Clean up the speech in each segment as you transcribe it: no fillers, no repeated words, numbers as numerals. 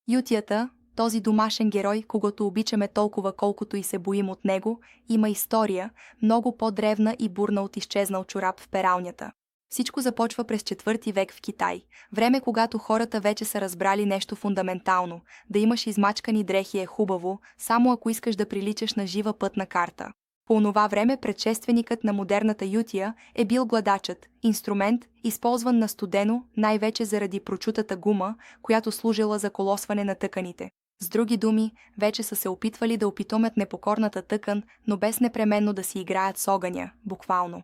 Ютията, този домашен герой, когато обичаме толкова колкото и се боим от него, има история, много по-древна и бурна от изчезнал чорап в пералнята. Всичко започва през 4 век в Китай, време когато хората вече са разбрали нещо фундаментално. Да имаш измачкани дрехи е хубаво, само ако искаш да приличаш на жива пътна карта. По онова време предшественикът на модерната ютия е бил гладачът, инструмент, използван на студено, най-вече заради прочутата гума, която служила за колосване на тъканите. С други думи, вече са се опитвали да опитомят непокорната тъкан, но без непременно да си играят с огъня, буквално.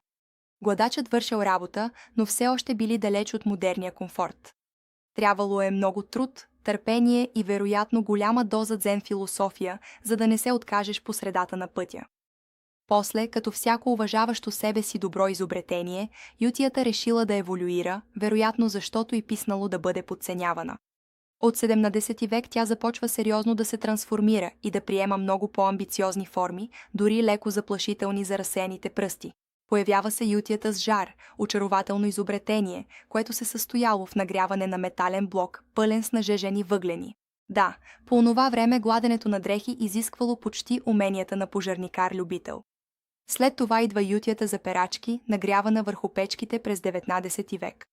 Гладачът вършил работа, но все още били далеч от модерния комфорт. Трябвало е много труд, търпение и вероятно голяма доза дзен философия, за да не се откажеш по средата на пътя. После, като всяко уважаващо себе си добро изобретение, ютията решила да еволюира, вероятно защото и писнало да бъде подценявана. От 17 век тя започва сериозно да се трансформира и да приема много по-амбициозни форми, дори леко заплашителни за разсеяните пръсти. Появява се ютията с жар, очарователно изобретение, което се състояло в нагряване на метален блок, пълен с нажежени въглени. Да, по онова време гладенето на дрехи изисквало почти уменията на пожарникар-любител. След това идва ютията за перачки, нагрявана върху печките през 19 век.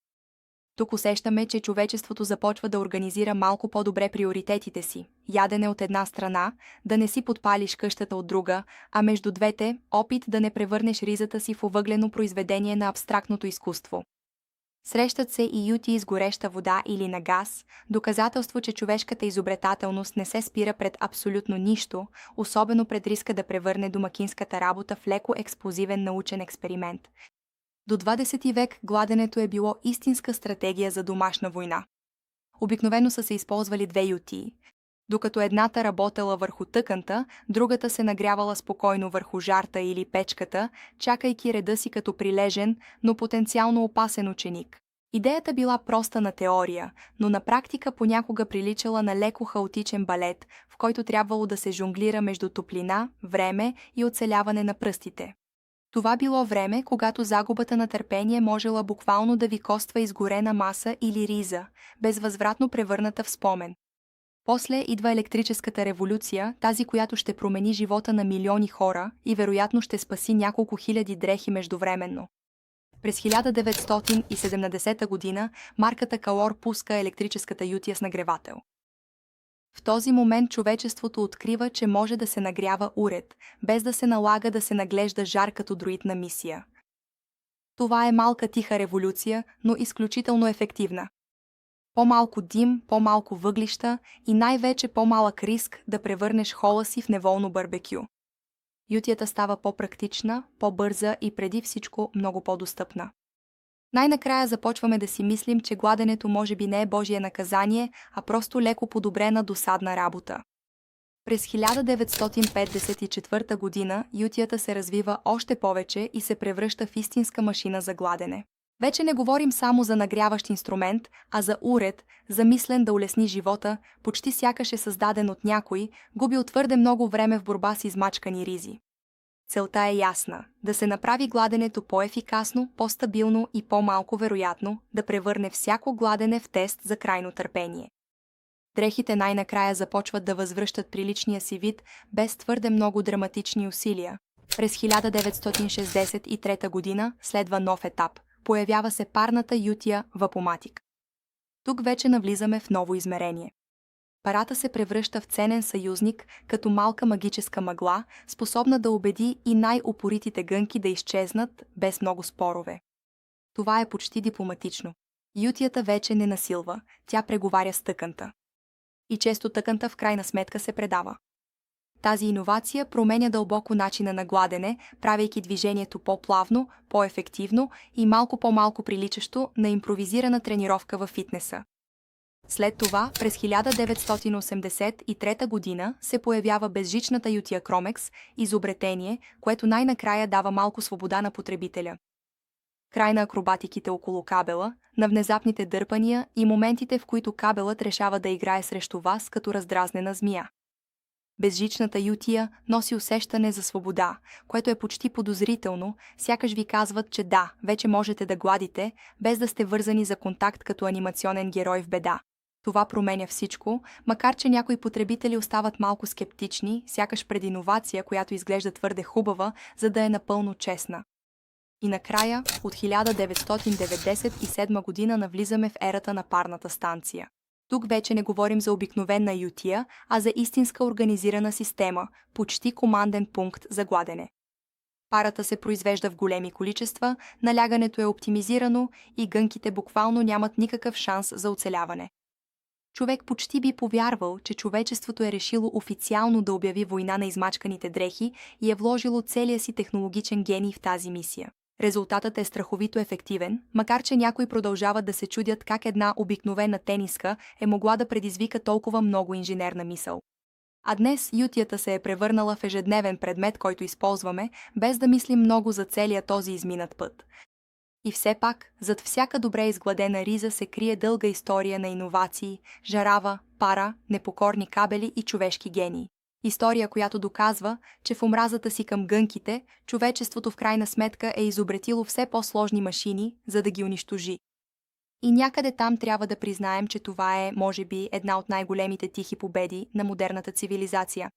Тук усещаме, че човечеството започва да организира малко по-добре приоритетите си. Ядене от една страна, да не си подпалиш къщата от друга, а между двете – опит да не превърнеш ризата си в овъглено произведение на абстрактното изкуство. Срещат се и ютии с гореща вода или на газ, доказателство, че човешката изобретателност не се спира пред абсолютно нищо, особено пред риска да превърне домакинската работа в леко експлозивен научен експеримент. До 20 век гладенето е било истинска стратегия за домашна война. Обикновено са се използвали две ютии. Докато едната работела върху тъканта, другата се нагрявала спокойно върху жарта или печката, чакайки реда си като прилежен, но потенциално опасен ученик. Идеята била проста на теория, но на практика понякога приличала на леко хаотичен балет, в който трябвало да се жонглира между топлина, време и оцеляване на пръстите. Това било време, когато загубата на търпение можела буквално да ви коства изгорена маса или риза, безвъзвратно превърната в спомен. После идва електрическата революция, тази, която ще промени живота на милиони хора и вероятно ще спаси няколко хиляди дрехи междувременно. През 1970 година марката Калор пуска електрическата ютия с нагревател. В този момент човечеството открива, че може да се нагрява уред, без да се налага да се наглежда жар като дроидна мисия. Това е малка тиха революция, но изключително ефективна. По-малко дим, по-малко въглища и най-вече по-малък риск да превърнеш хола си в неволно барбекю. Ютията става по-практична, по-бърза и преди всичко много по-достъпна. Най-накрая започваме да си мислим, че гладенето може би не е Божие наказание, а просто леко подобрена досадна работа. През 1954 година ютията се развива още повече и се превръща в истинска машина за гладене. Вече не говорим само за нагряващ инструмент, а за уред, замислен да улесни живота, почти сякаш е създаден от някой, губил твърде много време в борба с измачкани ризи. Целта е ясна – да се направи гладенето по-ефикасно, по-стабилно и по-малко вероятно, да превърне всяко гладене в тест за крайно търпение. Дрехите най-накрая започват да възвръщат приличния си вид без твърде много драматични усилия. През 1963 година следва нов етап – появява се парната ютия Вапоматик. Тук вече навлизаме в ново измерение. Парата се превръща в ценен съюзник, като малка магическа мъгла, способна да убеди и най-упоритите гънки да изчезнат без много спорове. Това е почти дипломатично. Ютията вече не насилва, тя преговаря с тъканта. И често тъканта в крайна сметка се предава. Тази иновация променя дълбоко начина на гладене, правейки движението по-плавно, по-ефективно и малко по-малко приличащо на импровизирана тренировка във фитнеса. След това, през 1983 година, се появява безжичната ютия Кромекс, изобретение, което най-накрая дава малко свобода на потребителя. Край на акробатиките около кабела, на внезапните дърпания и моментите, в които кабелът решава да играе срещу вас като раздразнена змия. Безжичната ютия носи усещане за свобода, което е почти подозрително, сякаш ви казват, че да, вече можете да гладите, без да сте вързани за контакт като анимационен герой в беда. Това променя всичко, макар че някои потребители остават малко скептични, сякаш пред иновация, която изглежда твърде хубава, за да е напълно честна. И накрая, от 1997 година навлизаме в ерата на парната станция. Тук вече не говорим за обикновена ютия, а за истинска организирана система, почти команден пункт за гладене. Парата се произвежда в големи количества, налягането е оптимизирано и гънките буквално нямат никакъв шанс за оцеляване. Човек почти би повярвал, че човечеството е решило официално да обяви война на измачканите дрехи и е вложило целия си технологичен гений в тази мисия. Резултатът е страховито ефективен, макар че някои продължават да се чудят как една обикновена тениска е могла да предизвика толкова много инженерна мисъл. А днес ютията се е превърнала в ежедневен предмет, който използваме, без да мислим много за целия този изминат път. И все пак, зад всяка добре изгладена риза се крие дълга история на иновации, жарава, пара, непокорни кабели и човешки гении. История, която доказва, че в омразата си към гънките, човечеството в крайна сметка е изобретило все по-сложни машини, за да ги унищожи. И някъде там трябва да признаем, че това е, може би, една от най-големите тихи победи на модерната цивилизация.